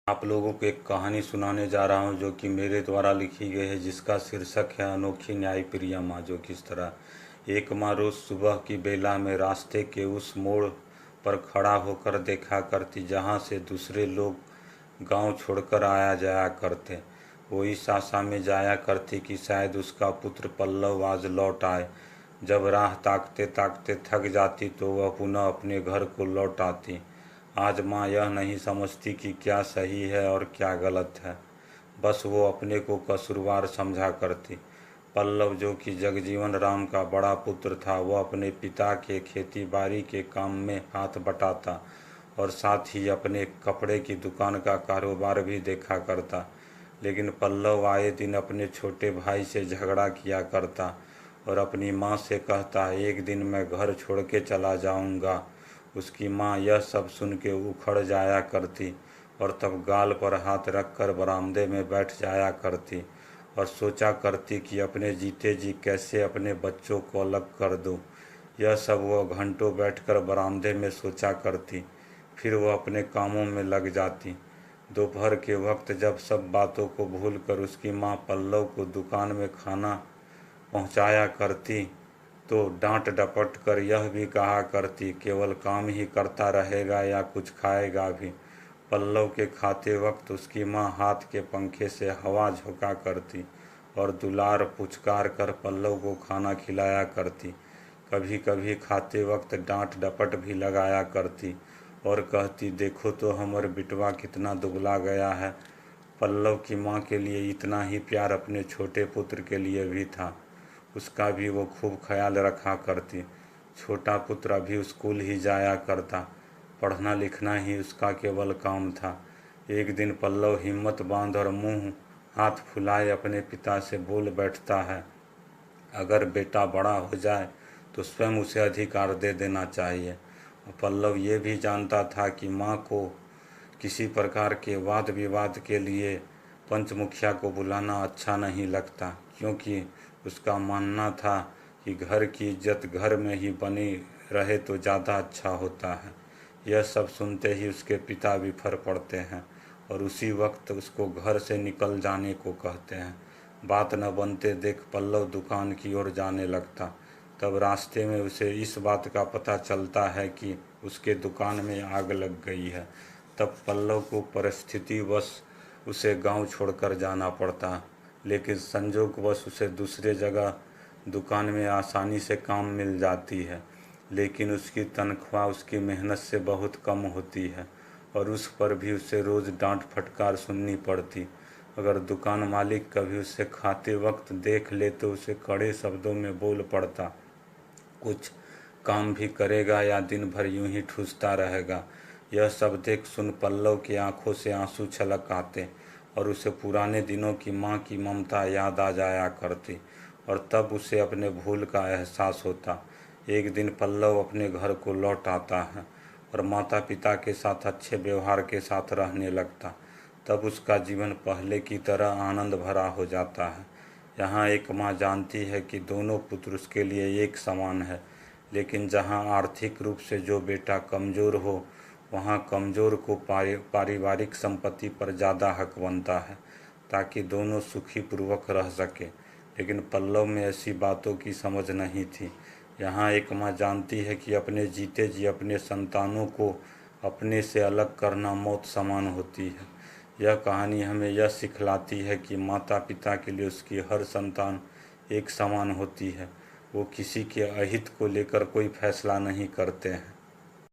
आप लोगों को एक कहानी सुनाने जा रहा हूँ जो कि मेरे द्वारा लिखी गई है, जिसका शीर्षक है अनोखी न्याय प्रिय माँ। जो किस तरह एक माँ रोज़ सुबह की बेला में रास्ते के उस मोड़ पर खड़ा होकर देखा करती जहाँ से दूसरे लोग गांव छोड़कर आया जाया करते। वो इस आशा में जाया करती कि शायद उसका पुत्र पल्लव आज लौट आए। जब राह ताकते ताकते थक जाती तो वह पुनः अपने घर को लौट आती। आज माँ यह नहीं समझती कि क्या सही है और क्या गलत है, बस वो अपने को कसूरवार समझा करती। पल्लव, जो कि जगजीवन राम का बड़ा पुत्र था, वह अपने पिता के खेती बाड़ी के काम में हाथ बटाता और साथ ही अपने कपड़े की दुकान का कारोबार भी देखा करता। लेकिन पल्लव आए दिन अपने छोटे भाई से झगड़ा किया करता और अपनी माँ से कहता, एक दिन मैं घर छोड़ के चला जाऊँगा। उसकी माँ यह सब सुन के उखड़ जाया करती और तब गाल पर हाथ रखकर बरामदे में बैठ जाया करती और सोचा करती कि अपने जीते जी कैसे अपने बच्चों को अलग कर दूं। यह सब वह घंटों बैठकर बरामदे में सोचा करती। फिर वह अपने कामों में लग जाती। दोपहर के वक्त जब सब बातों को भूलकर उसकी माँ पल्लव को दुकान में खाना पहुंचाया करती तो डांट डपट कर यह भी कहा करती, केवल काम ही करता रहेगा या कुछ खाएगा भी। पल्लव के खाते वक्त उसकी माँ हाथ के पंखे से हवा झोंका करती और दुलार पुचकार कर पल्लव को खाना खिलाया करती। कभी कभी खाते वक्त डांट डपट भी लगाया करती और कहती, देखो तो हमर बिटवा कितना दुबला गया है। पल्लव की माँ के लिए इतना ही प्यार अपने छोटे पुत्र के लिए भी था। उसका भी वो खूब ख्याल रखा करती। छोटा पुत्र अभी स्कूल ही जाया करता, पढ़ना लिखना ही उसका केवल काम था। एक दिन पल्लव हिम्मत बांध और मुंह हाथ फुलाए अपने पिता से बोल बैठता है, अगर बेटा बड़ा हो जाए तो स्वयं उसे अधिकार दे देना चाहिए। और पल्लव ये भी जानता था कि माँ को किसी प्रकार के वाद विवाद के लिए पंचमुखिया को बुलाना अच्छा नहीं लगता, क्योंकि उसका मानना था कि घर की इज्जत घर में ही बनी रहे तो ज़्यादा अच्छा होता है। यह सब सुनते ही उसके पिता विफर पड़ते हैं और उसी वक्त उसको घर से निकल जाने को कहते हैं। बात न बनते देख पल्लव दुकान की ओर जाने लगता। तब रास्ते में उसे इस बात का पता चलता है कि उसके दुकान में आग लग गई है। तब पल्लव को परिस्थितिवश उसे गांव छोड़कर जाना पड़ता, लेकिन संजोगवश उसे दूसरे जगह दुकान में आसानी से काम मिल जाती है। लेकिन उसकी तनख्वाह उसकी मेहनत से बहुत कम होती है और उस पर भी उसे रोज़ डांट फटकार सुननी पड़ती। अगर दुकान मालिक कभी उसे खाते वक्त देख ले तो उसे कड़े शब्दों में बोल पड़ता, कुछ काम भी करेगा या दिन भर यूं ही ठूसता रहेगा। यह सब देख सुन पल्लव की आंखों से आंसू छलक आते और उसे पुराने दिनों की माँ की ममता याद आ जाया करती और तब उसे अपने भूल का एहसास होता। एक दिन पल्लव अपने घर को लौट आता है और माता पिता के साथ अच्छे व्यवहार के साथ रहने लगता। तब उसका जीवन पहले की तरह आनंद भरा हो जाता है। यहाँ एक माँ जानती है कि दोनों पुत्र उसके लिए एक समान है, लेकिन जहाँ आर्थिक रूप से जो बेटा कमज़ोर हो वहाँ कमज़ोर को पारिवारिक संपत्ति पर ज़्यादा हक बनता है ताकि दोनों सुखी पूर्वक रह सके। लेकिन पल्लव में ऐसी बातों की समझ नहीं थी। यहाँ एक माँ जानती है कि अपने जीते जी अपने संतानों को अपने से अलग करना मौत समान होती है। यह कहानी हमें यह सिखलाती है कि माता पिता के लिए उसकी हर संतान एक समान होती है। वो किसी के अहित को लेकर कोई फैसला नहीं करते हैं।